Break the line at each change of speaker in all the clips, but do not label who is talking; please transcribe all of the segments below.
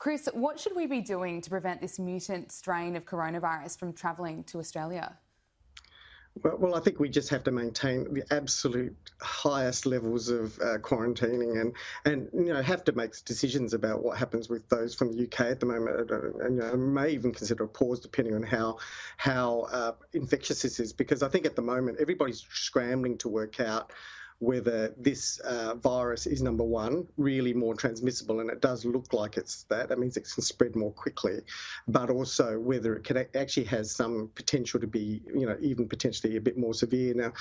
Chris, what should we be doing to prevent this mutant strain of coronavirus from travelling to Australia?
Well, I think we just have to maintain the absolute highest levels of quarantining and have to make decisions about what happens with those from the UK at the moment, and may even consider a pause depending on how infectious this is, because I think at the moment everybody's scrambling to work out whether this virus is, number one, really more transmissible, and it does look like it's that. That means it can spread more quickly, but also whether it can actually has some potential to be, even potentially a bit more severe. Now,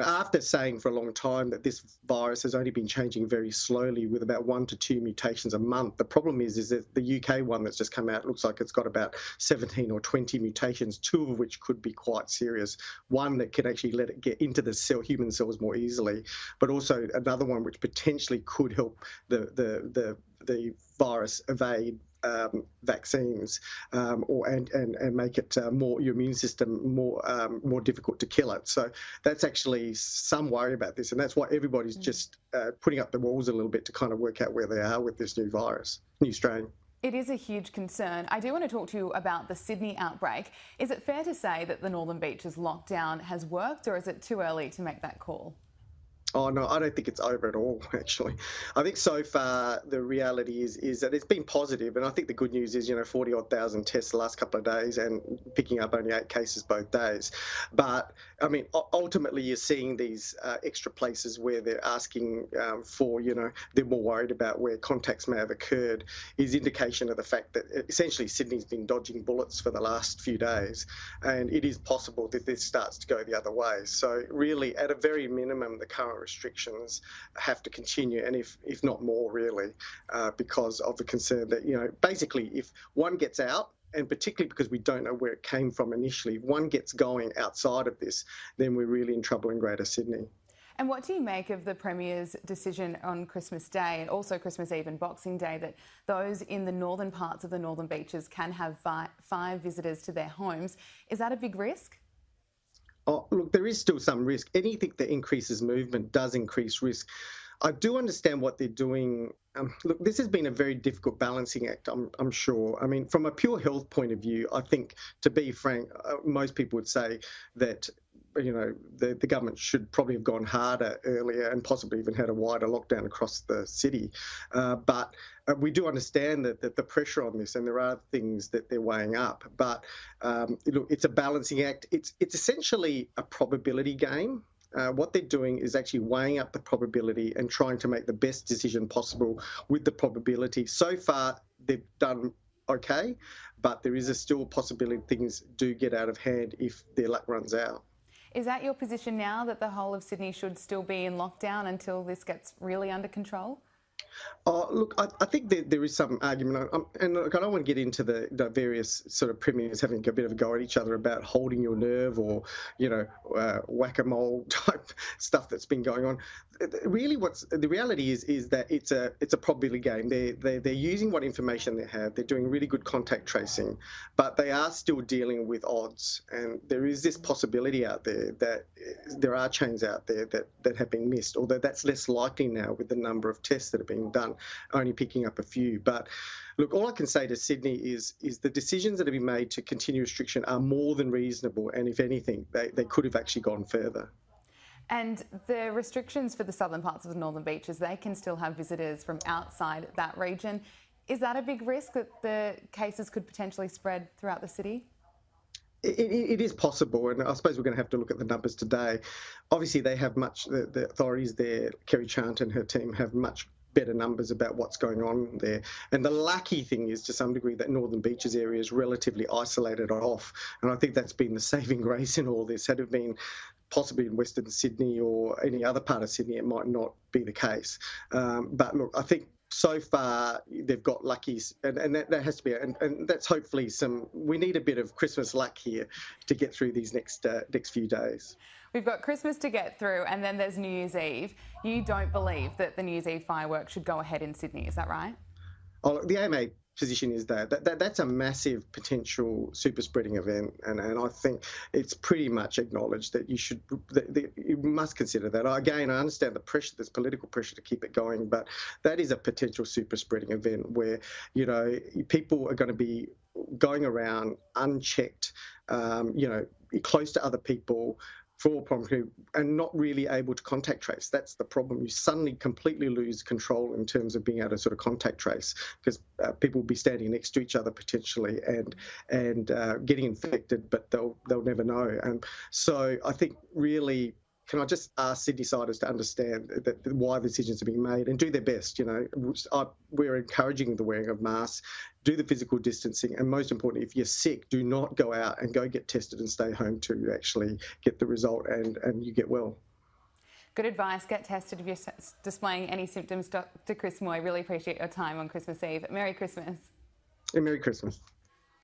after saying for a long time that this virus has only been changing very slowly with about 1 to 2 mutations a month, the problem is that the UK one that's just come out looks like it's got about 17 or 20 mutations, 2 of which could be quite serious. One that can actually let it get into the human cells more easily, but also another one which potentially could help the virus evade vaccines, and make it your immune system more difficult to kill it. So that's actually some worry about this, and that's why everybody's just putting up the walls a little bit to kind of work out where they are with this new strain.
It is a huge concern. I do want to talk to you about the Sydney outbreak. Is it fair to say that the Northern Beaches lockdown has worked, or is it too early to make that call?
Oh, no, I don't think it's over at all, actually. I think so far the reality is that it's been positive, and I think the good news is, 40-odd thousand tests the last couple of days and picking up only 8 cases both days. But, I mean, ultimately you're seeing these extra places where they're asking for, they're more worried about where contacts may have occurred, is indication of the fact that essentially Sydney's been dodging bullets for the last few days, and it is possible that this starts to go the other way. So really, at a very minimum, the current restrictions have to continue, and if not more, really, because of the concern that, basically if one gets out, and particularly because we don't know where it came from initially, if one gets going outside of this, then we're really in trouble in Greater Sydney.
And what do you make of the Premier's decision on Christmas Day and also Christmas Eve and Boxing Day that those in the northern parts of the Northern Beaches can have 5 visitors to their homes? Is that a big risk?
Oh, look, there is still some risk. Anything that increases movement does increase risk. I do understand what they're doing. Look, this has been a very difficult balancing act, I'm sure. I mean, from a pure health point of view, I think, to be frank, most people would say that the government should probably have gone harder earlier and possibly even had a wider lockdown across the city. But we do understand that the pressure on this, and there are things that they're weighing up. But look, it's a balancing act. It's essentially a probability game. What they're doing is actually weighing up the probability and trying to make the best decision possible with the probability. So far, they've done okay, but there is still a possibility things do get out of hand if their luck runs out.
Is that your position now, that the whole of Sydney should still be in lockdown until this gets really under control?
Oh, look, I think there is some argument, and look, I don't want to get into the various sort of premiers having a bit of a go at each other about holding your nerve or, whack-a-mole type stuff that's been going on. Really, the reality is that it's a probability game. They're using what information they have. They're doing really good contact tracing, but they are still dealing with odds, and there is this possibility out there that there are chains out there that have been missed, although that's less likely now with the number of tests that are being done, only picking up a few. But look, all I can say to Sydney is the decisions that have been made to continue restriction are more than reasonable, and if anything, they could have actually gone further.
And the restrictions for the southern parts of the Northern Beaches, they can still have visitors from outside that region. Is that a big risk that the cases could potentially spread throughout the city?
It is possible, and I suppose we're going to have to look at the numbers today. Obviously, they have the authorities there, Kerry Chant and her team, have much better numbers about what's going on there. And the lucky thing is, to some degree, that Northern Beaches area is relatively isolated off. And I think that's been the saving grace in all this. Had it been possibly in Western Sydney or any other part of Sydney, it might not be the case. But look, I think so far they've got lucky, and that has to be, and that's hopefully we need a bit of Christmas luck here to get through these next few days.
We've got Christmas to get through, and then there's New Year's Eve. You don't believe that the New Year's Eve fireworks should go ahead in Sydney, is that right?
Oh, the AMA position is that's a massive potential super spreading event, and I think it's pretty much acknowledged that you must consider that. Again, I understand the pressure, there's political pressure to keep it going, but that is a potential super spreading event where, you know, people are going to be going around unchecked, you know, close to other people and not really able to contact trace. That's the problem. You suddenly completely lose control in terms of being able to sort of contact trace, because people will be standing next to each other potentially and getting infected, but they'll never know. And so I think really, can I just ask Sydney-siders to understand that why the decisions are being made and do their best? You know, we're encouraging the wearing of masks, do the physical distancing, and most importantly, if you're sick, do not go out and go get tested and stay home till you actually get the result and you get well.
Good advice. Get tested if you're displaying any symptoms. Dr. Chris Moy, really appreciate your time on Christmas Eve. Merry Christmas.
And Merry Christmas.